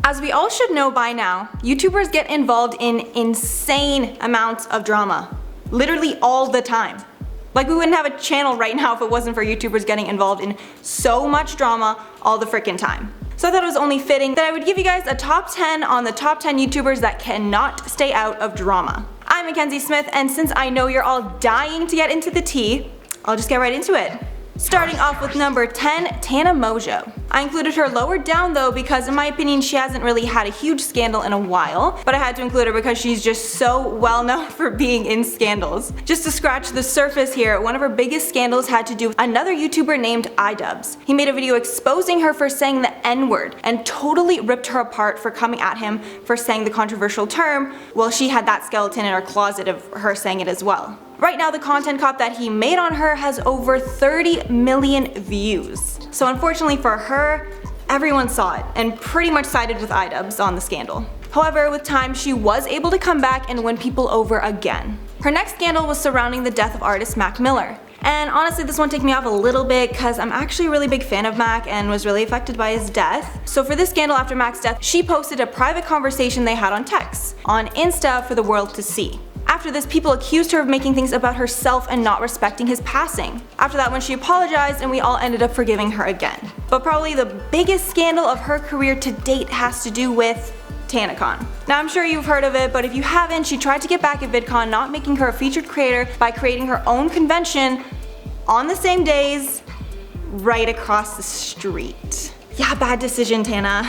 As we all should know by now, YouTubers get involved in insane amounts of drama. Literally all the time. Like, we wouldn't have a channel right now if it wasn't for YouTubers getting involved in so much drama all the frickin' time. So I thought it was only fitting that I would give you guys a top 10 on the top 10 YouTubers that cannot stay out of drama. I'm Mackenzie Smith, and since I know you're all dying to get into the tea, I'll just get right into it. Starting off with number 10, Tana Mojo. I included her lower down though because in my opinion she hasn't really had a huge scandal in a while, but I had to include her because she's just so well known for being in scandals. Just to scratch the surface here, one of her biggest scandals had to do with another YouTuber named iDubbbz. He made a video exposing her for saying the N-word and totally ripped her apart for coming at him for saying the controversial term. Well, she had that skeleton in her closet of her saying it as well. Right now the content cop that he made on her has over 30 million views. So unfortunately for her, everyone saw it and pretty much sided with iDubbbz on the scandal. However, with time she was able to come back and win people over again. Her next scandal was surrounding the death of artist Mac Miller. And honestly this one ticked me off a little bit because I'm actually a really big fan of Mac and was really affected by his death. So for this scandal after Mac's death, she posted a private conversation they had on text, on Insta for the world to see. After this, people accused her of making things about herself and not respecting his passing. After that, when she apologized and we all ended up forgiving her again. But probably the biggest scandal of her career to date has to do with Tana Khan. Now I'm sure you've heard of it, but if you haven't, she tried to get back at VidCon, not making her a featured creator by creating her own convention on the same days, right across the street. Yeah, bad decision, Tana.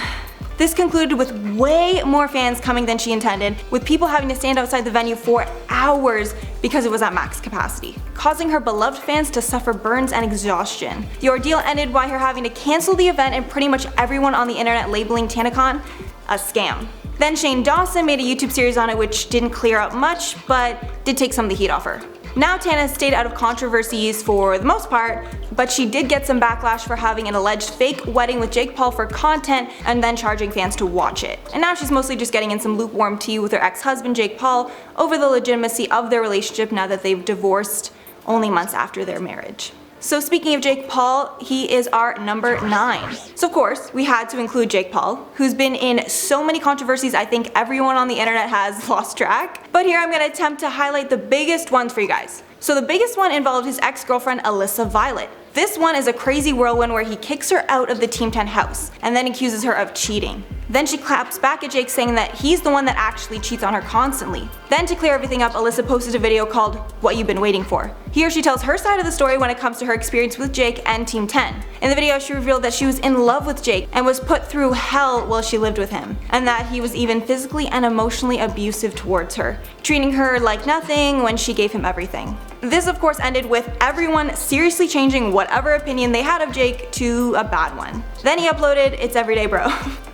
This concluded with way more fans coming than she intended, with people having to stand outside the venue for hours because it was at max capacity, causing her beloved fans to suffer burns and exhaustion. The ordeal ended by her having to cancel the event and pretty much everyone on the internet labeling Tana Khan a scam. Then Shane Dawson made a YouTube series on it which didn't clear up much, but did take some of the heat off her. Now Tana has stayed out of controversies for the most part, but she did get some backlash for having an alleged fake wedding with Jake Paul for content and then charging fans to watch it. And now she's mostly just getting in some lukewarm tea with her ex-husband Jake Paul over the legitimacy of their relationship now that they've divorced only months after their marriage. So speaking of Jake Paul, he is our number 9. So of course, we had to include Jake Paul, who's been in so many controversies I think everyone on the internet has lost track. But here I'm going to attempt to highlight the biggest ones for you guys. So the biggest one involved his ex-girlfriend Alyssa Violet. This one is a crazy whirlwind where he kicks her out of the Team 10 house and then accuses her of cheating. Then she claps back at Jake saying that he's the one that actually cheats on her constantly. Then to clear everything up, Alyssa posted a video called What You've Been Waiting For. Here she tells her side of the story when it comes to her experience with Jake and Team 10. In the video she revealed that she was in love with Jake and was put through hell while she lived with him, and that he was even physically and emotionally abusive towards her, treating her like nothing when she gave him everything. This of course ended with everyone seriously changing whatever opinion they had of Jake to a bad one. Then he uploaded It's Everyday Bro.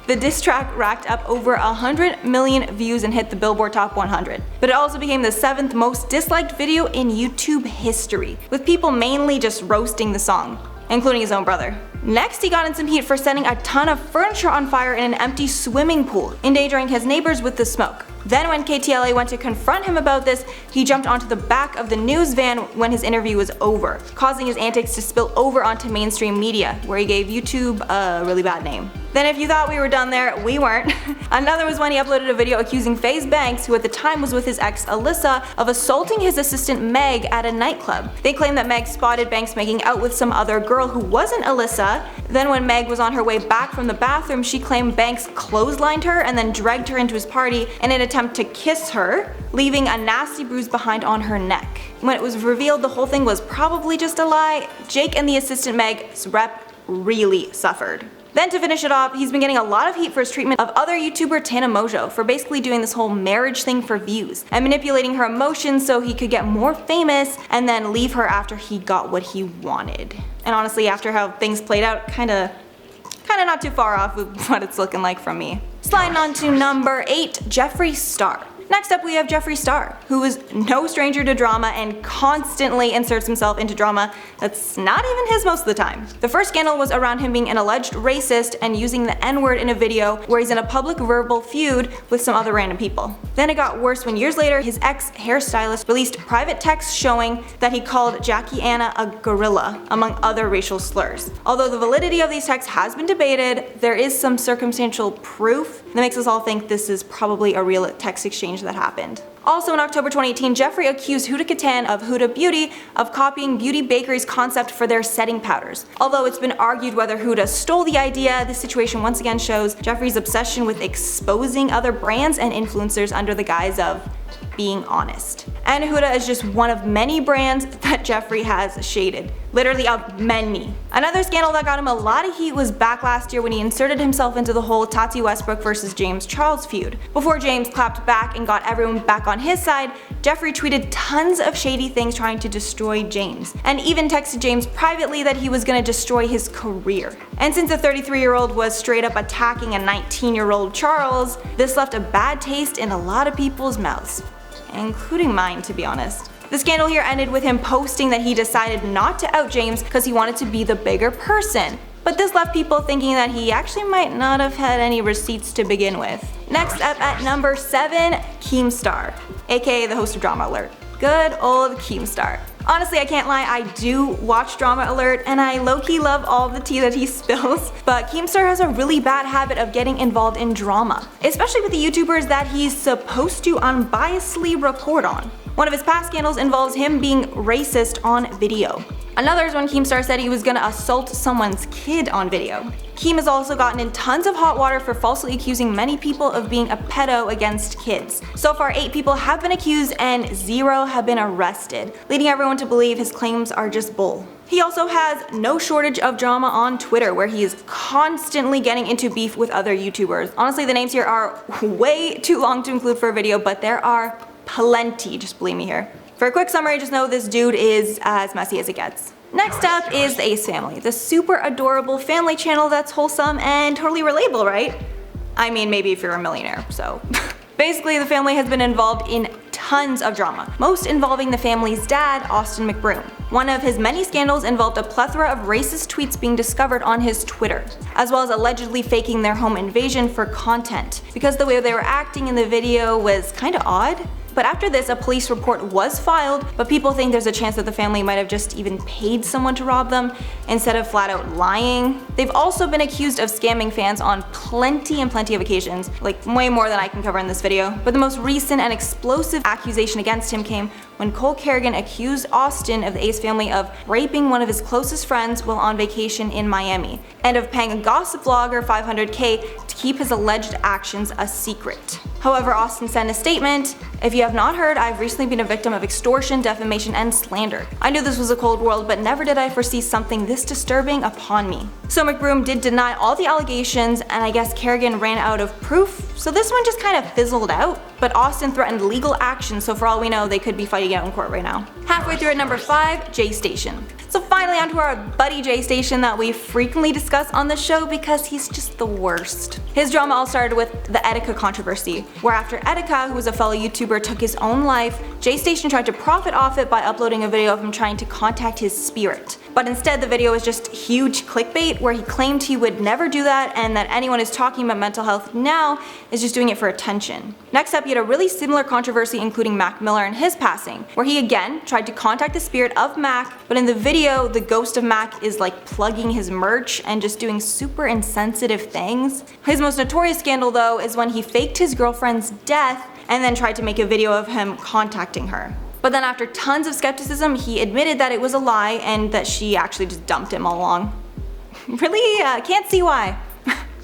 The diss track racked up over 100 million views and hit the Billboard Top 100. But it also became the 7th most disliked video in YouTube history, with people mainly just roasting the song, including his own brother. Next, he got in some heat for setting a ton of furniture on fire in an empty swimming pool, endangering his neighbors with the smoke. Then when KTLA went to confront him about this, he jumped onto the back of the news van when his interview was over, causing his antics to spill over onto mainstream media, where he gave YouTube a really bad name. Then if you thought we were done there, we weren't. Another was when he uploaded a video accusing FaZe Banks, who at the time was with his ex Alyssa, of assaulting his assistant Meg at a nightclub. They claimed that Meg spotted Banks making out with some other girl who wasn't Alyssa. Then when Meg was on her way back from the bathroom, she claimed Banks clotheslined her and then dragged her into his party in an attempt to kiss her, leaving a nasty bruise behind on her neck. When it was revealed the whole thing was probably just a lie, Jake and the assistant Meg's rep really suffered. Then to finish it off, he's been getting a lot of heat for his treatment of other YouTuber Tana Mojo for basically doing this whole marriage thing for views and manipulating her emotions so he could get more famous and then leave her after he got what he wanted. And honestly, after how things played out, kinda not too far off with what it's looking like from me. Sliding on to number 8, Jeffree Star. Next up we have Jeffree Star, who is no stranger to drama and constantly inserts himself into drama that's not even his most of the time. The first scandal was around him being an alleged racist and using the N-word in a video where he's in a public verbal feud with some other random people. Then it got worse when years later his ex-hairstylist released private texts showing that he called Jacqueline Hill a gorilla, among other racial slurs. Although the validity of these texts has been debated, there is some circumstantial proof that makes us all think this is probably a real text exchange that happened. Also in October 2018, Jeffree accused Huda Kattan of Huda Beauty of copying Beauty Bakery's concept for their setting powders. Although it's been argued whether Huda stole the idea, this situation once again shows Jeffree's obsession with exposing other brands and influencers under the guise of being honest. And Huda is just one of many brands that Jeffree has shaded. Literally of many. Another scandal that got him a lot of heat was back last year when he inserted himself into the whole Tati Westbrook versus James Charles feud. Before James clapped back and got everyone back on his side, Jeffree tweeted tons of shady things trying to destroy James, and even texted James privately that he was gonna destroy his career. And since the 33-year-old was straight up attacking a 19-year-old Charles, this left a bad taste in a lot of people's mouths. Including mine, to be honest. The scandal here ended with him posting that he decided not to out James because he wanted to be the bigger person. But this left people thinking that he actually might not have had any receipts to begin with. Next up at number 7, Keemstar, aka the host of Drama Alert. Good old Keemstar. Honestly, I can't lie, I do watch Drama Alert and I low-key love all the tea that he spills, but Keemstar has a really bad habit of getting involved in drama, especially with the YouTubers that he's supposed to unbiasedly report on. One of his past scandals involves him being racist on video. Another is when Keemstar said he was gonna assault someone's kid on video. Keem has also gotten in tons of hot water for falsely accusing many people of being a pedo against kids. So far 8 people have been accused and 0 have been arrested, leading everyone to believe his claims are just bull. He also has no shortage of drama on Twitter, where he is constantly getting into beef with other YouTubers. Honestly, the names here are way too long to include for a video, but there are plenty, just believe me here. For a quick summary, just know this dude is as messy as it gets. Next up is the Ace Family, the super adorable family channel that's wholesome and totally relatable, right? I mean, maybe if you're a millionaire, so. Basically, the family has been involved in tons of drama, most involving the family's dad, Austin McBroom. One of his many scandals involved a plethora of racist tweets being discovered on his Twitter, as well as allegedly faking their home invasion for content, because the way they were acting in the video was kinda odd. But after this, a police report was filed, but people think there's a chance that the family might have just even paid someone to rob them instead of flat out lying. They've also been accused of scamming fans on plenty of occasions, like way more than I can cover in this video. But the most recent and explosive accusation against him came when Cole Kerrigan accused Austin of the Ace Family of raping one of his closest friends while on vacation in Miami, and of paying a gossip vlogger $500K to keep his alleged actions a secret. However, Austin sent a statement, "If you have not heard, I've recently been a victim of extortion, defamation, and slander. I knew this was a cold world, but never did I foresee something this disturbing upon me." So McBroom did deny all the allegations, and I guess Kerrigan ran out of proof, so this one just kind of fizzled out. But Austin threatened legal action, so for all we know, they could be fighting out in court right now. Halfway through at number 5, J Station. So finally onto our buddy J Station that we frequently discuss on the show because he's just the worst. His drama all started with the Etika controversy, where after Etika, who was a fellow YouTuber, took his own life, J Station tried to profit off it by uploading a video of him trying to contact his spirit. But instead the video was just huge clickbait where he claimed he would never do that and that anyone who's talking about mental health now is just doing it for attention. Next up, he had a really similar controversy including Mac Miller and his passing, where he again tried to contact the spirit of Mac, but in the video the ghost of Mac is like plugging his merch and just doing super insensitive things. His most notorious scandal though is when he faked his girlfriend's death and then tried to make a video of him contacting her. But then after tons of skepticism, he admitted that it was a lie and that she actually just dumped him all along. Really? Can't see why.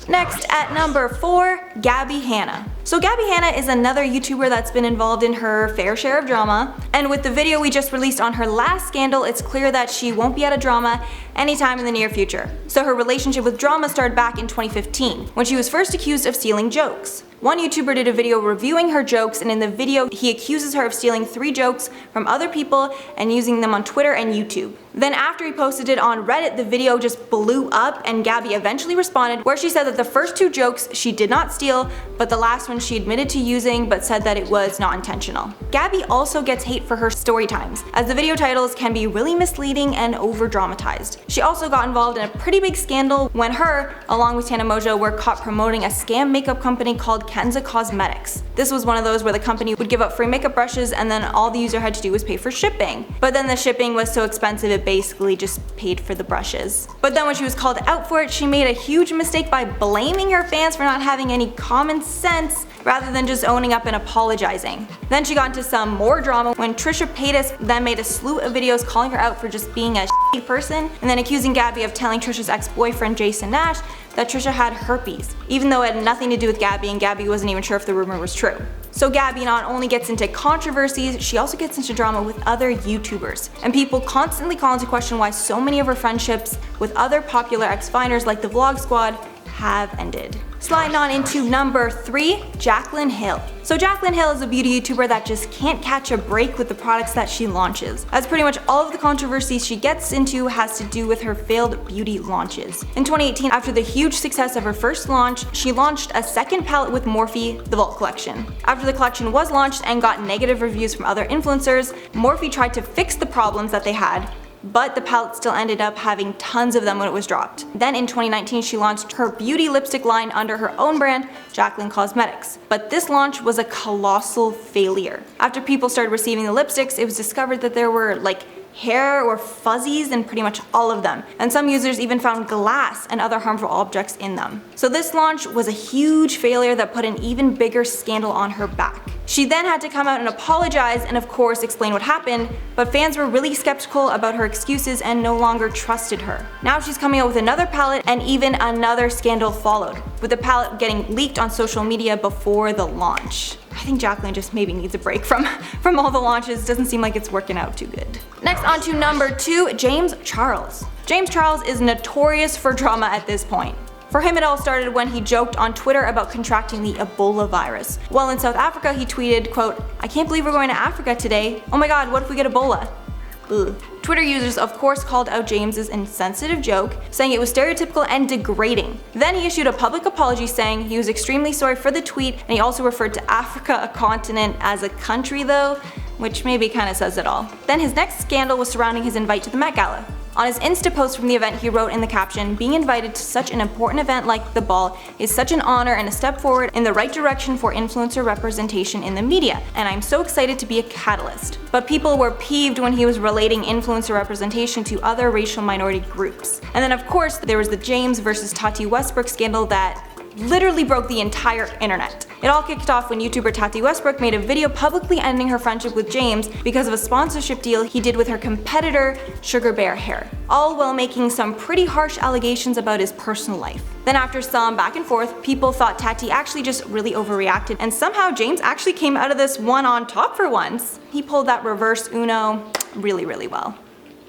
Next at number 4, Gaby Hanna. So Gaby Hanna is another YouTuber that's been involved in her fair share of drama, and with the video we just released on her last scandal, it's clear that she won't be out of drama anytime in the near future. So her relationship with drama started back in 2015, when she was first accused of stealing jokes. One YouTuber did a video reviewing her jokes, and in the video he accuses her of stealing 3 jokes from other people and using them on Twitter and YouTube. Then after he posted it on Reddit, the video just blew up and Gaby eventually responded where she said that the first 2 jokes she did not steal, but the last one she admitted to using but said that it was not intentional. Gaby also gets hate for her story times, as the video titles can be really misleading and over dramatized. She also got involved in a pretty big scandal when her, along with Tana were caught promoting a scam makeup company called Kenza Cosmetics. This was one of those where the company would give up free makeup brushes and then all the user had to do was pay for shipping. But then the shipping was so expensive it basically just paid for the brushes. But then when she was called out for it, she made a huge mistake by blaming her fans for not having any common sense rather than just owning up and apologizing. Then she got into some more drama when Trisha Paytas then made a slew of videos calling her out for just being a shitty person and then accusing Gaby of telling Trisha's ex-boyfriend Jason Nash that Trisha had herpes, even though it had nothing to do with Gaby and Gaby wasn't even sure if the rumor was true. So Gaby not only gets into controversies, she also gets into drama with other YouTubers. And people constantly call into question why so many of her friendships with other popular ex-Viners like the Vlog Squad have ended. Sliding on into number 3, Jacqueline Hill. So Jacqueline Hill is a beauty YouTuber that just can't catch a break with the products that she launches, as pretty much all of the controversies she gets into has to do with her failed beauty launches. In 2018, after the huge success of her first launch, she launched a second palette with Morphe, the Vault collection. After the collection was launched and got negative reviews from other influencers, Morphe tried to fix the problems that they had, but the palette still ended up having tons of them when it was dropped. Then in 2019 she launched her beauty lipstick line under her own brand, Jacqueline Cosmetics. But this launch was a colossal failure. After people started receiving the lipsticks, it was discovered that there were like hair or fuzzies in pretty much all of them, and some users even found glass and other harmful objects in them. So this launch was a huge failure that put an even bigger scandal on her back. She then had to come out and apologize and of course explain what happened, but fans were really skeptical about her excuses and no longer trusted her. Now she's coming out with another palette and even another scandal followed, with the palette getting leaked on social media before the launch. I think Jacqueline just maybe needs a break from all the launches. Doesn't seem like it's working out too good. Next on to number 2, James Charles. James Charles is notorious for drama at this point. For him, it all started when he joked on Twitter about contracting the Ebola virus. While in South Africa, he tweeted, quote, "I can't believe we're going to Africa today. Oh my god, what if we get Ebola?" Ugh. Twitter users of course called out James's insensitive joke, saying it was stereotypical and degrading. Then he issued a public apology saying he was extremely sorry for the tweet, and he also referred to Africa, a continent, as a country though, which maybe kinda says it all. Then his next scandal was surrounding his invite to the Met Gala. On his Insta post from the event, he wrote in the caption, "Being invited to such an important event like the ball is such an honor and a step forward in the right direction for influencer representation in the media, and I'm so excited to be a catalyst." But people were peeved when he was relating influencer representation to other racial minority groups. And then of course there was the James versus Tati Westbrook scandal that literally broke the entire internet. It all kicked off when YouTuber Tati Westbrook made a video publicly ending her friendship with James because of a sponsorship deal he did with her competitor, Sugar Bear Hair, all while making some pretty harsh allegations about his personal life. Then after some back and forth, people thought Tati actually just really overreacted, and somehow James actually came out of this one on top for once. He pulled that reverse Uno really, really well.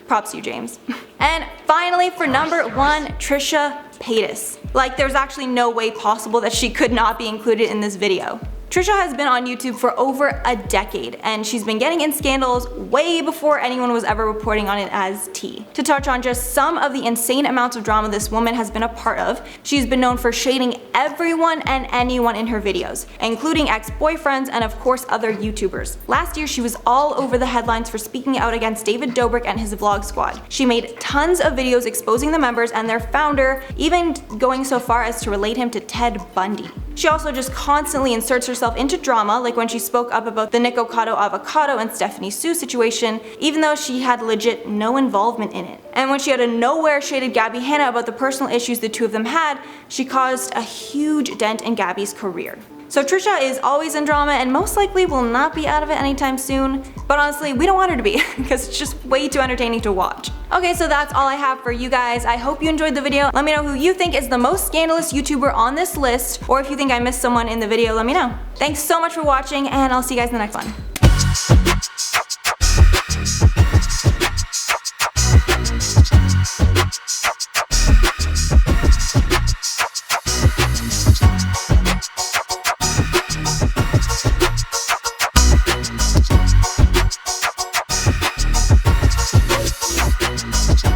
Props to you, James. And finally, for number 1, Trisha Paytas. Like, there's actually no way possible that she could not be included in this video. Trisha has been on YouTube for over a decade, and she's been getting in scandals way before anyone was ever reporting on it as tea. To touch on just some of the insane amounts of drama this woman has been a part of, she's been known for shading everyone and anyone in her videos, including ex-boyfriends and of course other YouTubers. Last year she was all over the headlines for speaking out against David Dobrik and his Vlog Squad. She made tons of videos exposing the members and their founder, even going so far as to relate him to Ted Bundy. She also just constantly inserts herself into drama, like when she spoke up about the Nick Ocado Avocado and Stephanie Sue situation, even though she had legit no involvement in it. And when she out of nowhere shaded Gaby Hanna about the personal issues the two of them had, she caused a huge dent in Gaby's career. So Trisha is always in drama and most likely will not be out of it anytime soon, but honestly we don't want her to be because it's just way too entertaining to watch. Okay, so that's all I have for you guys. I hope you enjoyed the video. Let me know who you think is the most scandalous YouTuber on this list, or if you think I missed someone in the video, let me know. Thanks so much for watching, and I'll see you guys in the next one.